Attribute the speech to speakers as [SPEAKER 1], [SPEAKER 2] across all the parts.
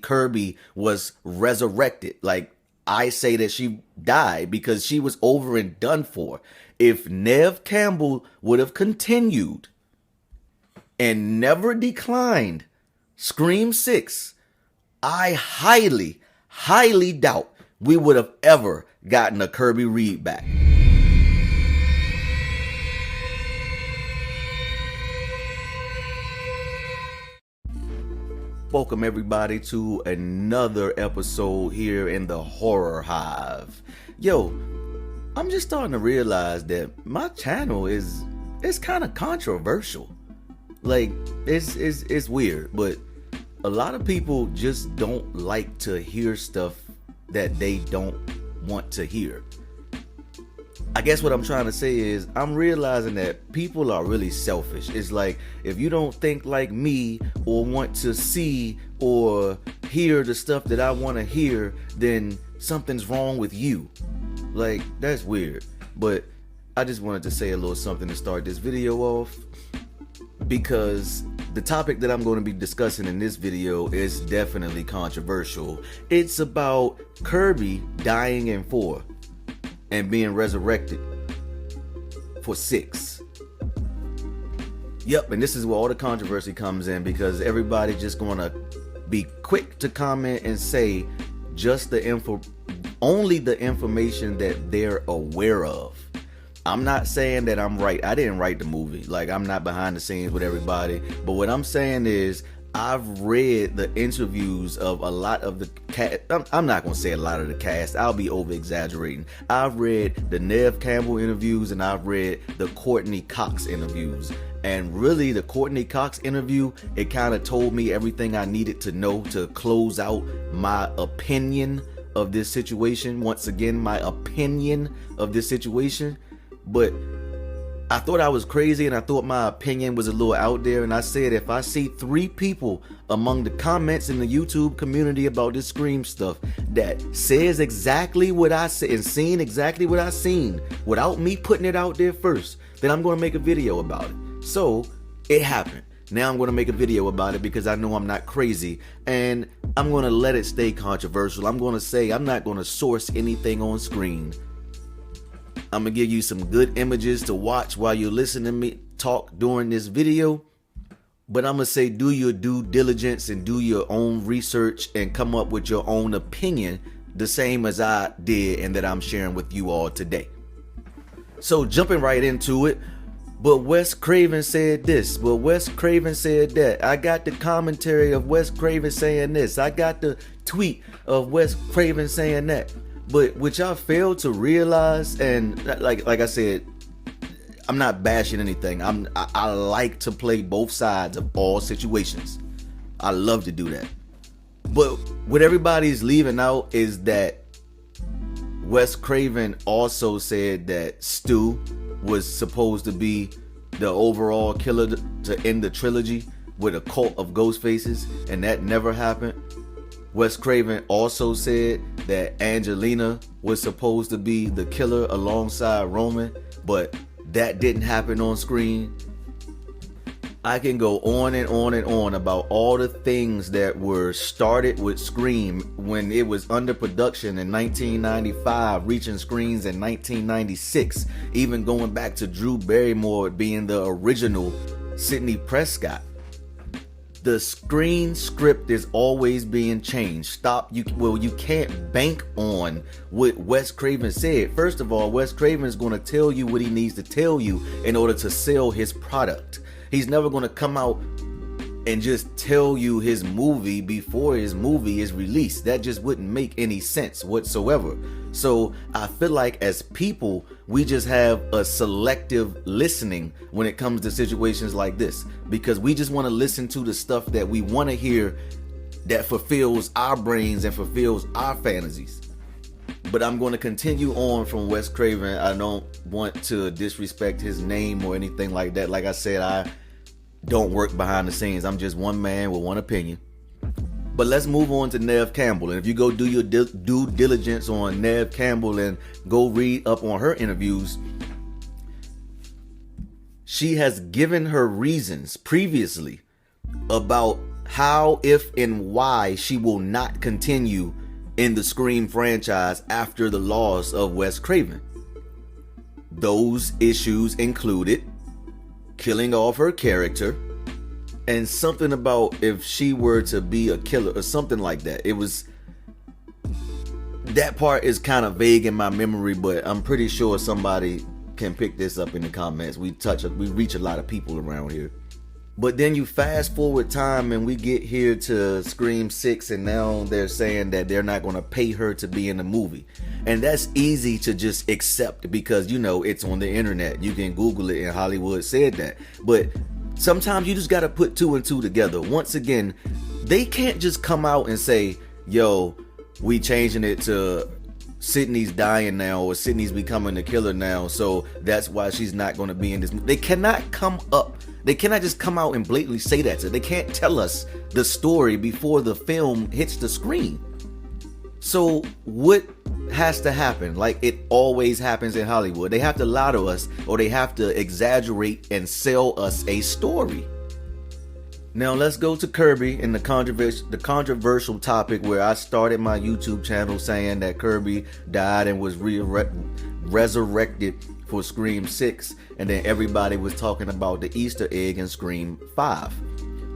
[SPEAKER 1] Kirby was resurrected. Like, I say that she died because she was over and done for. If Neve Campbell would have continued and never declined Scream 6, I highly, highly doubt we would have ever gotten a Kirby read back. Welcome everybody to another episode here in the Horror Hive. Yo, I'm just starting to realize that my channel is kind of controversial. Like, it's weird, but a lot of people just don't like to hear stuff that they don't want to hear. I guess what I'm trying to say is I'm realizing that people are really selfish. It's like, if you don't think like me or want to see or hear the stuff that I want to hear, then something's wrong with you. Like, that's weird. But I just wanted to say a little something to start this video off, because the topic that I'm going to be discussing in this video is definitely controversial. It's about Kirby dying in 4 and being resurrected for 6. Yep, and this is where all the controversy comes in, because everybody just gonna be quick to comment and say just only the information that they're aware of. I'm not saying that I'm right. I didn't write the movie. Like, I'm not behind the scenes with everybody. But what I'm saying is, I've read the interviews of a lot of the cast. I'm not going to say a lot of the cast. I'll be over exaggerating. I've read the Neve Campbell interviews, and I've read the Courtney Cox interviews. And really, the Courtney Cox interview, it kind of told me everything I needed to know to close out my opinion of this situation. Once again, my opinion of this situation. But I thought I was crazy, and I thought my opinion was a little out there, and I said if I see 3 people among the comments in the YouTube community about this Scream stuff that says exactly what I said and seen exactly what I seen without me putting it out there first, then I'm going to make a video about it. So it happened. Now I'm going to make a video about it because I know I'm not crazy, and I'm going to let it stay controversial. I'm going to say I'm not going to source anything on screen. I'm going to give you some good images to watch while you're listening to me talk during this video. But I'm going to say do your due diligence and do your own research and come up with your own opinion, the same as I did and that I'm sharing with you all today. So jumping right into it. But Wes Craven said this. But Wes Craven said that. I got the commentary of Wes Craven saying this. I got the tweet of Wes Craven saying that. But what y'all fail to realize, and like I said, I'm not bashing anything. I like to play both sides of all situations. I love to do that. But what everybody's leaving out is that Wes Craven also said that Stu was supposed to be the overall killer to end the trilogy with a cult of ghost faces, and that never happened. Wes Craven also said that Angelina was supposed to be the killer alongside Roman, but that didn't happen on screen. I can go on and on and on about all the things that were started with Scream when it was under production in 1995, reaching screens in 1996, even going back to Drew Barrymore being the original Sidney Prescott. The screen script is always being changed. You can't bank on what Wes Craven said. First of all, Wes Craven is going to tell you what he needs to tell you in order to sell his product. He's never going to come out and just tell you his movie before his movie is released. That just wouldn't make any sense whatsoever. So I feel like as people, we just have a selective listening when it comes to situations like this, because we just want to listen to the stuff that we want to hear that fulfills our brains and fulfills our fantasies. But I'm going to continue on from Wes Craven. I don't want to disrespect his name or anything like that. Like I said, I don't work behind the scenes. I'm just one man with one opinion. But let's move on to Neve Campbell. And if you go do your due diligence on Neve Campbell and go read up on her interviews, she has given her reasons previously about how, if, and why she will not continue in the Scream franchise after the loss of Wes Craven. Those issues included killing off her character and something about if she were to be a killer or something like that. It was, that part is kind of vague in my memory, but I'm pretty sure somebody can pick this up in the comments. We reach a lot of people around here. But then you fast forward time and we get here to Scream 6, and now they're saying that they're not going to pay her to be in the movie. And that's easy to just accept because, you know, it's on the internet. You can Google it and Hollywood said that. But sometimes you just got to put two and two together. Once again, they can't just come out and say, yo, we changing it to Sydney's dying now, or Sydney's becoming the killer now, so that's why she's not going to be in this movie. They cannot just come out and blatantly say that. So they can't tell us the story before the film hits the screen. So what has to happen? Like it always happens in Hollywood. They have to lie to us, or they have to exaggerate and sell us a story. Now let's go to Kirby and the controversial topic where I started my YouTube channel saying that Kirby died and was resurrected for Scream 6, and then everybody was talking about the Easter egg in Scream 5.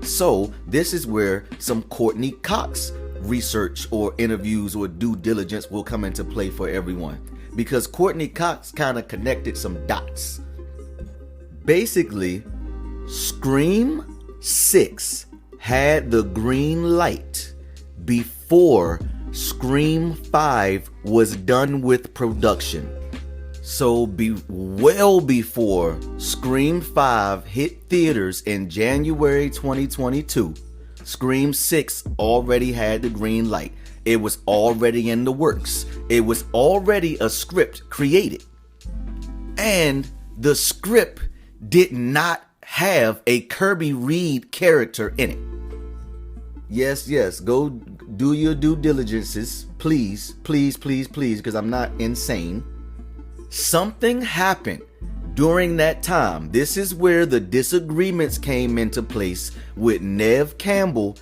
[SPEAKER 1] So this is where some Courtney Cox research or interviews or due diligence will come into play for everyone, because Courtney Cox kind of connected some dots. Basically, Scream 6 had the green light before Scream 5 was done with production. So well before Scream 5 hit theaters in January 2022, Scream 6 already had the green light. It was already in the works. It was already a script created. And the script did not have a Kirby Reed character in it. Yes, go do your due diligences, please, because I'm not insane. Something happened during that time. This is where the disagreements came into place with Neve Campbell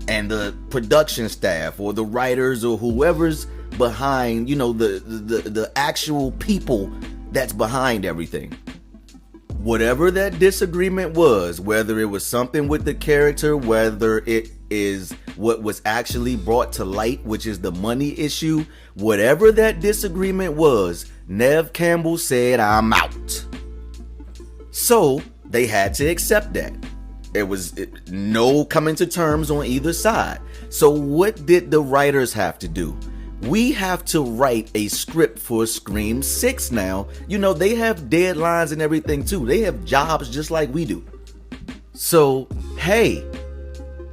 [SPEAKER 1] and the production staff, or the writers, or whoever's behind, you know, the actual people that's behind everything. Whatever that disagreement was, whether it was something with the character, whether it is what was actually brought to light, which is the money issue, whatever that disagreement was, Neve Campbell said, I'm out. So they had to accept that. It was no coming to terms on either side. So what did the writers have to do? We have to write a script for Scream 6 now. You know, they have deadlines and everything too. They have jobs just like we do. So, hey,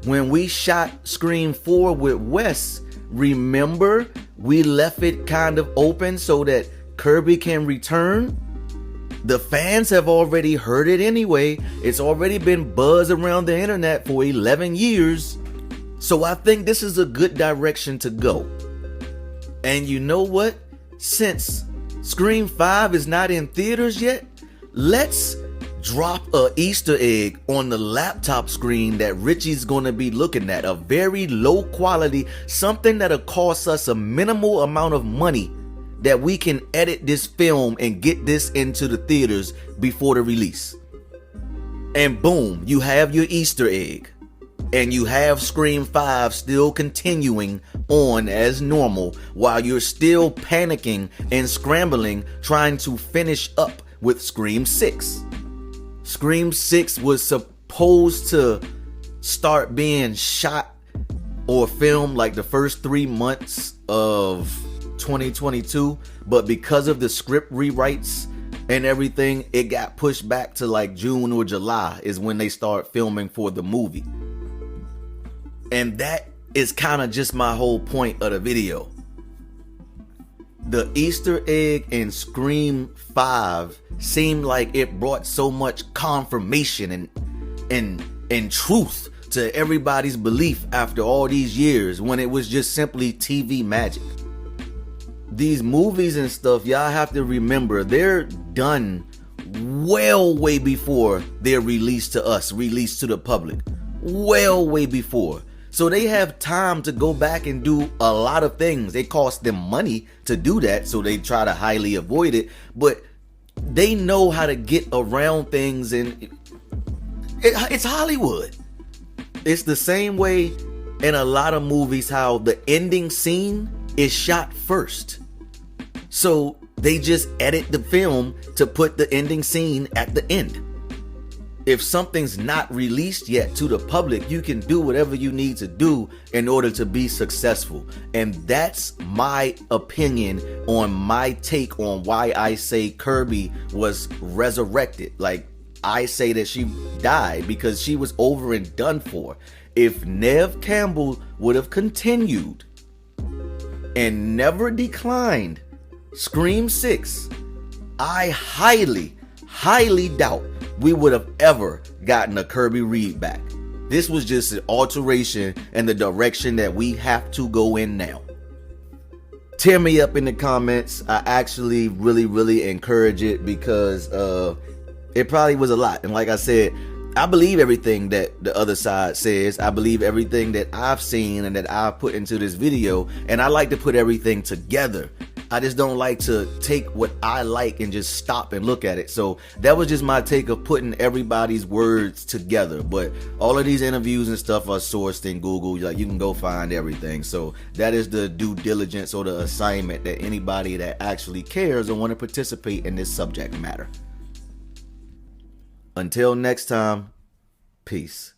[SPEAKER 1] when we shot Scream 4 with Wes, remember we left it kind of open so that Kirby can return? The fans have already heard it anyway. It's already been buzzed around the internet for 11 years. So I think this is a good direction to go. And you know what? Since Scream 5 is not in theaters yet, let's drop a Easter egg on the laptop screen that Richie's gonna be looking at. A very low quality, something that'll cost us a minimal amount of money, that we can edit this film and get this into the theaters before the release. And boom, you have your Easter egg. And you have Scream 5 still continuing on as normal while you're still panicking and scrambling trying to finish up with Scream 6. Scream 6 was supposed to start being shot or filmed like the first 3 months of 2022, but because of the script rewrites and everything, it got pushed back to like June or July is when they start filming for the movie. And that is kind of just my whole point of the video. The Easter egg in Scream 5 seemed like it brought so much confirmation and truth to everybody's belief after all these years, when it was just simply TV magic. These movies and stuff, y'all have to remember, they're done way before they're released to us, released to the public. well way before. So they have time to go back and do a lot of things. It costs them money to do that, so they try to highly avoid it, but they know how to get around things, and it's Hollywood. It's the same way in a lot of movies how the ending scene is shot first. So they just edit the film to put the ending scene at the end. If something's not released yet to the public, you can do whatever you need to do in order to be successful. And that's my opinion on my take on why I say Kirby was resurrected. Like, I say that she died because she was over and done for. If Neve Campbell would have continued and never declined Scream 6, I highly doubt we would have ever gotten a Kirby Reed back. This was just an alteration in the direction that we have to go in now. Tear me up in the comments. I actually really encourage it because it probably was a lot. And like I said, I believe everything that the other side says. I believe everything that I've seen and that I've put into this video. And I like to put everything together. I just don't like to take what I like and just stop and look at it. So that was just my take of putting everybody's words together. But all of these interviews and stuff are sourced in Google. Like, you can go find everything. So that is the due diligence or the assignment that anybody that actually cares or want to participate in this subject matter. Until next time, peace.